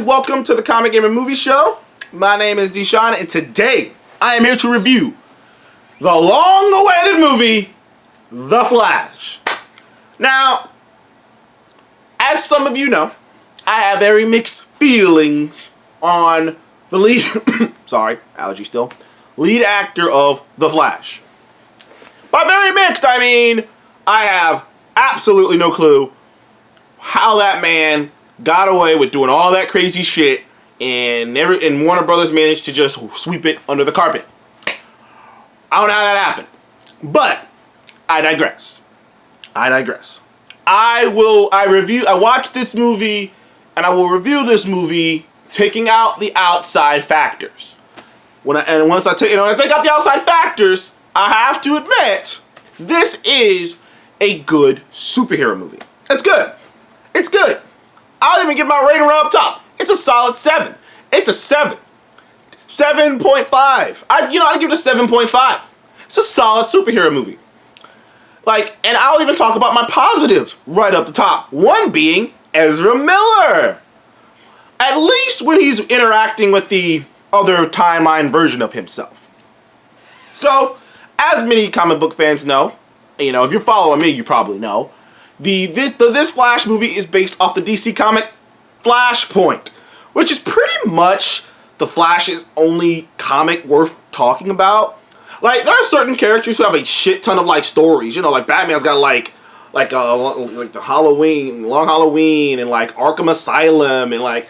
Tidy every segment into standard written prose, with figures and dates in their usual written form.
welcome to the Comic Game and Movie Show. My name is Deshaun, and today I am here to review the long-awaited movie, The Flash. Now, as some of you know, I have very mixed feelings on the lead, sorry, allergy still, lead actor of The Flash. By very mixed, I mean, I have absolutely no clue how that man got away with doing all that crazy shit and Warner Brothers managed to just sweep it under the carpet. I don't know how that happened, but I digress. I watched this movie and I will review this movie taking out the outside factors. Once I take out the outside factors, I have to admit, this is a good superhero movie. It's good. It's good. I'll even give my rating right up top. It's a solid 7. It's a 7. 7.5. I'd give it a 7.5. It's a solid superhero movie. And I'll even talk about my positives right up the top. One being Ezra Miller. At least when he's interacting with the other timeline version of himself. So, as many comic book fans know, if you're following me, you probably know, this Flash movie is based off the DC comic Flashpoint, which is pretty much the Flash's only comic worth talking about. There are certain characters who have a shit ton of stories. Batman's got the Halloween, Long Halloween, and Arkham Asylum, and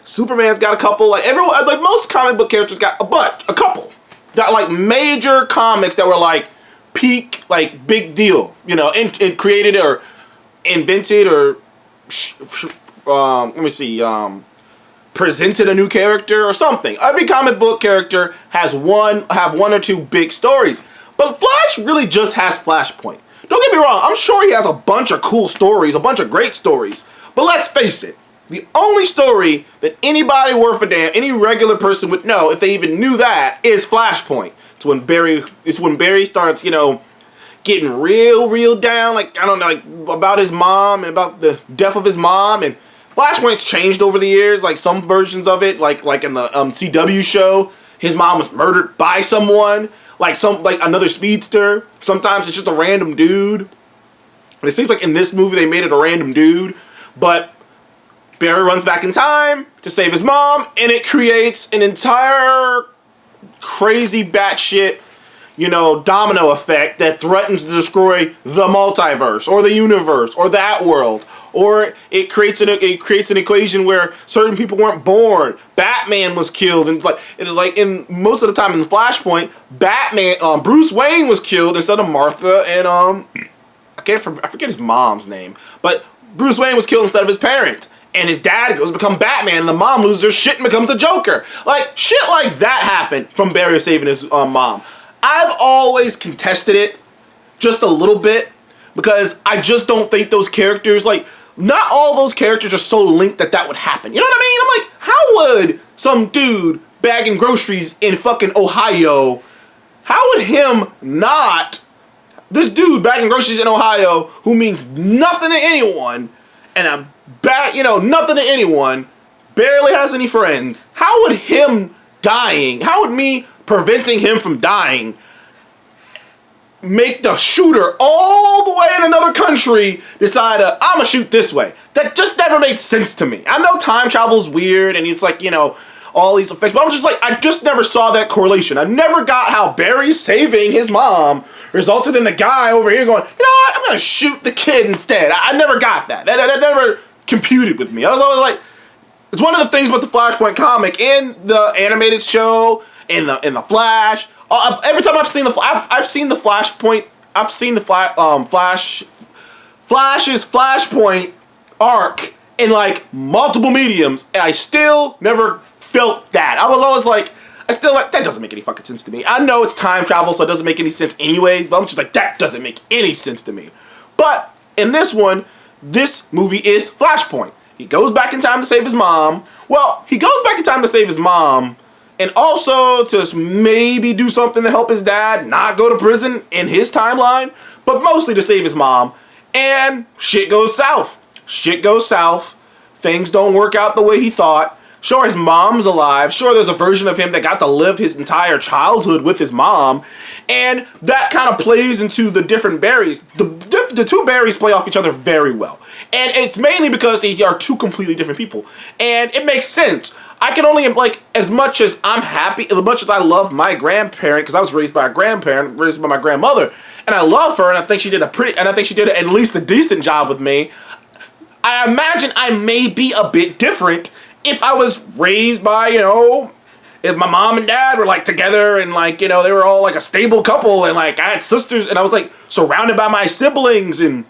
Superman's got a couple. Most comic book characters got a couple that major comics that were peak big deal, and created or invented or presented a new character or something. Every comic book character have one or two big stories, but Flash really just has Flashpoint. Don't get me wrong, I'm sure he has a bunch of cool stories, a bunch of great stories, but let's face it, the only story that anybody worth a damn, any regular person would know if they even knew that, is Flashpoint. It's when Barry starts, getting real down, about his mom and about the death of his mom, and Flashpoint's changed over the years, some versions of it, like in the CW show, his mom was murdered by someone, another speedster. Sometimes it's just a random dude. And it seems like in this movie they made it a random dude, but Barry runs back in time to save his mom, and it creates an entire crazy batshit, domino effect that threatens to destroy the multiverse or the universe or that world. Or it creates an equation where certain people weren't born. Batman was killed, and in most of the time in the Flashpoint, Bruce Wayne was killed instead of Martha, and I forget his mom's name, but Bruce Wayne was killed instead of his parents. And his dad goes to become Batman, and the mom loses her shit and becomes the Joker. Shit like that happened from Barry saving his mom. I've always contested it just a little bit because I just don't think those characters, not all those characters are so linked that would happen. You know what I mean? I'm how would some dude bagging groceries in fucking Ohio, this dude bagging groceries in Ohio who means nothing to anyone, and nothing to anyone, barely has any friends, how would him dying, how would me preventing him from dying make the shooter all the way in another country decide, I'm gonna shoot this way? That just never made sense to me. I know time travel's weird and it's all these effects, but I'm just I just never saw that correlation. I never got how Barry saving his mom resulted in the guy over here going, I'm gonna shoot the kid instead. I never got that. That never computed with me. I was always it's one of the things about the Flashpoint comic and the animated show and the Flash. Every time I've seen the Flashpoint, I've seen the Flash's Flashpoint arc in multiple mediums, and I still never felt that. I was always that doesn't make any fucking sense to me. I know it's time travel, so it doesn't make any sense anyways, but I'm just that doesn't make any sense to me. But in this one, this movie is Flashpoint. He goes back in time to save his mom. Well, he goes back in time to save his mom, and also to maybe do something to help his dad not go to prison in his timeline, but mostly to save his mom. And shit goes south. things don't work out the way he thought. Sure, his mom's alive. Sure, there's a version of him that got to live his entire childhood with his mom. And that kind of plays into the different Barrys. The two Barrys play off each other very well. And it's mainly because they are two completely different people. And it makes sense. I can only, like, as much as I'm happy, as much as I love my grandparent, because I was raised by a grandparent, raised by my grandmother, and I love her, and I think she did at least a decent job with me. I imagine I may be a bit different if I was raised by, if my mom and dad were, like, together and, like, they were all, like, a stable couple and, like, I had sisters and I was, like, surrounded by my siblings and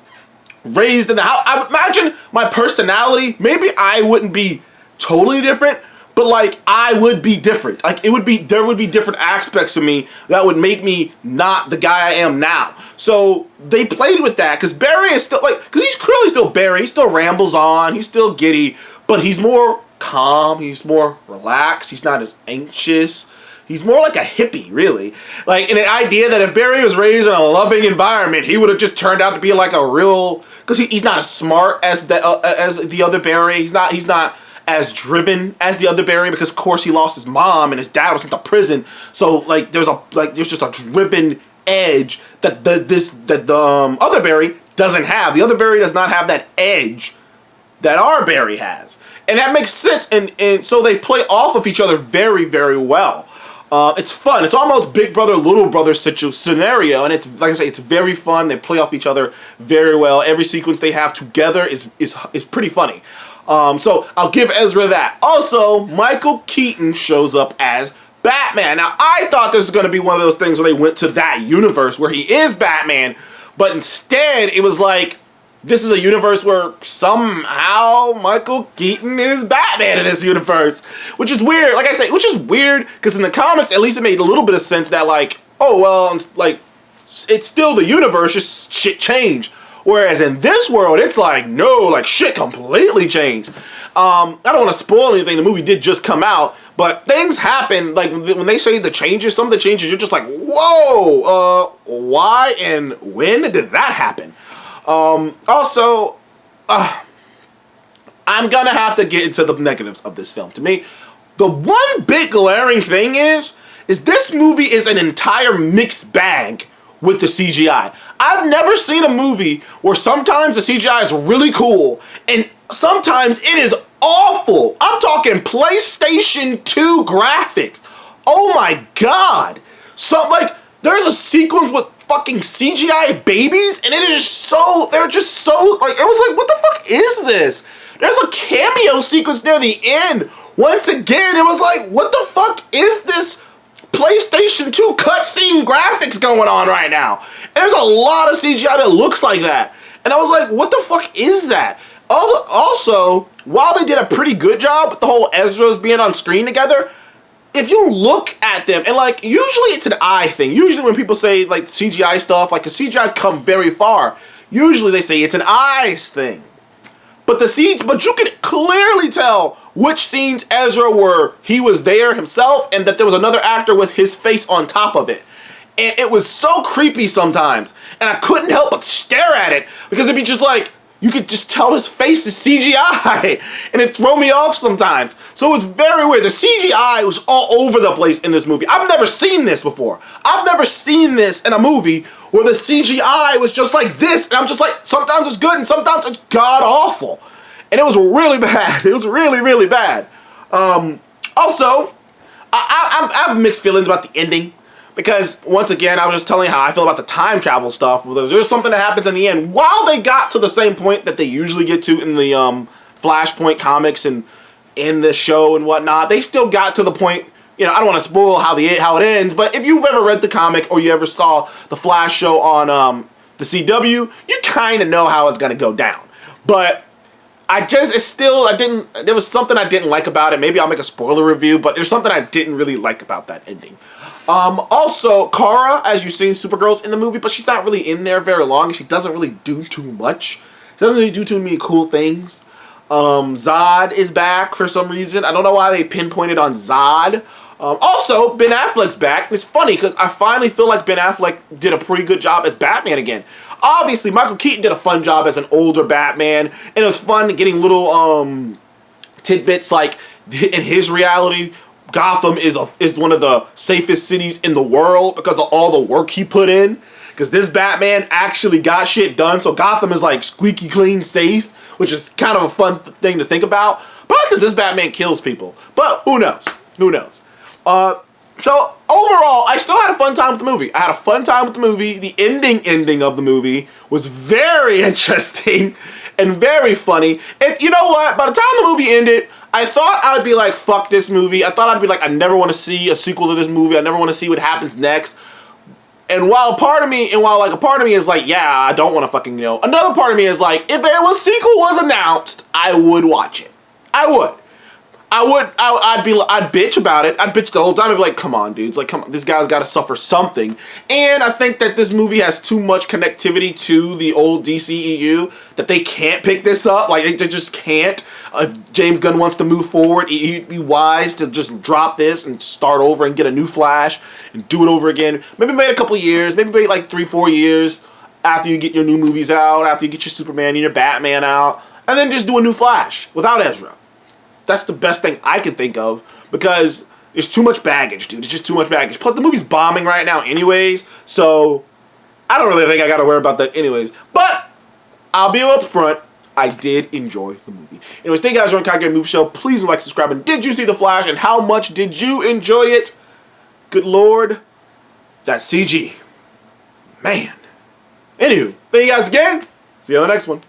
raised in the house. I would imagine my personality, maybe I wouldn't be totally different, but, like, I would be different. Like, there would be different aspects of me that would make me not the guy I am now. So they played with that because Barry is still, like, because he's clearly still Barry. He still rambles on. He's still giddy, but he's more calm, he's more relaxed, he's not as anxious, he's more like a hippie, really. Like, in the idea that if Barry was raised in a loving environment, he would have just turned out to be like a real, because he's not as smart as the other Barry, he's not as driven as the other Barry, because of course he lost his mom and his dad was sent to prison, so like there's just a driven edge that the other Barry doesn't have. The other Barry does not have that edge that our Barry has. And that makes sense, and so they play off of each other very, very well. It's fun. It's almost Big Brother, Little Brother scenario, and it's, like I say, it's very fun. They play off each other very well. Every sequence they have together is pretty funny. So I'll give Ezra that. Also, Michael Keaton shows up as Batman. Now, I thought this was going to be one of those things where they went to that universe where he is Batman, but instead it was like, this is a universe where somehow Michael Keaton is Batman in this universe, which is weird. Like I say, which is weird because in the comics, at least it made a little bit of sense that, like, oh, well, like, it's still the universe, just shit changed. Whereas in this world, it's like, no, like, shit completely changed. I don't want to spoil anything. The movie did just come out, but things happen. Like, when they say the changes, some of the changes, you're just like, whoa, why and when did that happen? Also, I'm gonna have to get into the negatives of this film. To me, the one big glaring thing is this movie is an entire mixed bag with the CGI. I've never seen a movie where sometimes the CGI is really cool and sometimes it is awful. I'm talking PlayStation 2 graphics. Oh my god. There's a sequence with fucking CGI babies, and they're just so, like, it was like, what the fuck is this? There's a cameo sequence near the end. Once again, it was like, what the fuck is this PlayStation 2 cutscene graphics going on right now? And there's a lot of CGI that looks like that. And I was like, what the fuck is that? Also, while they did a pretty good job with the whole Ezra's being on screen together, if you look at them, and, like, usually it's an eye thing. Usually when people say, like, CGI stuff, like, the CGI's come very far, usually they say it's an eyes thing. But you could clearly tell which scenes Ezra were, he was there himself, and that there was another actor with his face on top of it. And it was so creepy sometimes, and I couldn't help but stare at it, because it'd be just like, you could just tell his face is CGI, and it threw me off sometimes. So it was very weird. The CGI was all over the place in this movie. I've never seen this before. I've never seen this in a movie where the CGI was just like this, and I'm just like, sometimes it's good and sometimes it's god-awful. And it was really bad. It was really, really bad. Also, I have mixed feelings about the ending. Because, once again, I was just telling you how I feel about the time travel stuff. There's something that happens in the end. While they got to the same point that they usually get to in the Flashpoint comics and in the show and whatnot, they still got to the point, I don't want to spoil how it ends, but if you've ever read the comic or you ever saw the Flash show on the CW, you kind of know how it's going to go down. But there was something I didn't like about it. Maybe I'll make a spoiler review, but there's something I didn't really like about that ending. Also, Kara, as you've seen, Supergirl's in the movie, but she's not really in there very long, and she doesn't really do too much. She doesn't really do too many cool things. Zod is back for some reason. I don't know why they pinpointed on Zod. Also, Ben Affleck's back. It's funny because I finally feel like Ben Affleck did a pretty good job as Batman again. Obviously, Michael Keaton did a fun job as an older Batman, and it was fun getting little tidbits like in his reality, Gotham is one of the safest cities in the world because of all the work he put in. Because this Batman actually got shit done, so Gotham is like squeaky clean safe, which is kind of a fun thing to think about. Probably because this Batman kills people, but who knows? Who knows? So overall, I still had a fun time with the movie. I had a fun time with the movie. The ending of the movie was very interesting and very funny. And you know what? By the time the movie ended, I thought I would be like, fuck this movie. I thought I'd be like, I never want to see a sequel to this movie. I never want to see what happens next. And while a part of me is like, yeah, I don't want to fucking know. Another part of me is like, if a sequel was announced, I would watch it. I would. I'd bitch about it. I'd bitch the whole time. I'd be like, come on, dudes. Like, come on. This guy's got to suffer something. And I think that this movie has too much connectivity to the old DCEU that they can't pick this up. Like, they just can't. If James Gunn wants to move forward, he'd be wise to just drop this and start over and get a new Flash and do it over again. Maybe wait a couple years. Maybe wait like 3-4 years after you get your new movies out, after you get your Superman and your Batman out, and then just do a new Flash without Ezra. That's the best thing I can think of because there's too much baggage, dude. It's just too much baggage. Plus, the movie's bombing right now anyways, so I don't really think I got to worry about that anyways. But I'll be up front. I did enjoy the movie. Anyways, thank you guys for watching Conquer Movie Show. Please like, subscribe, and did you see The Flash, and how much did you enjoy it? Good Lord, that CG. Man. Anywho, thank you guys again. See you on the next one.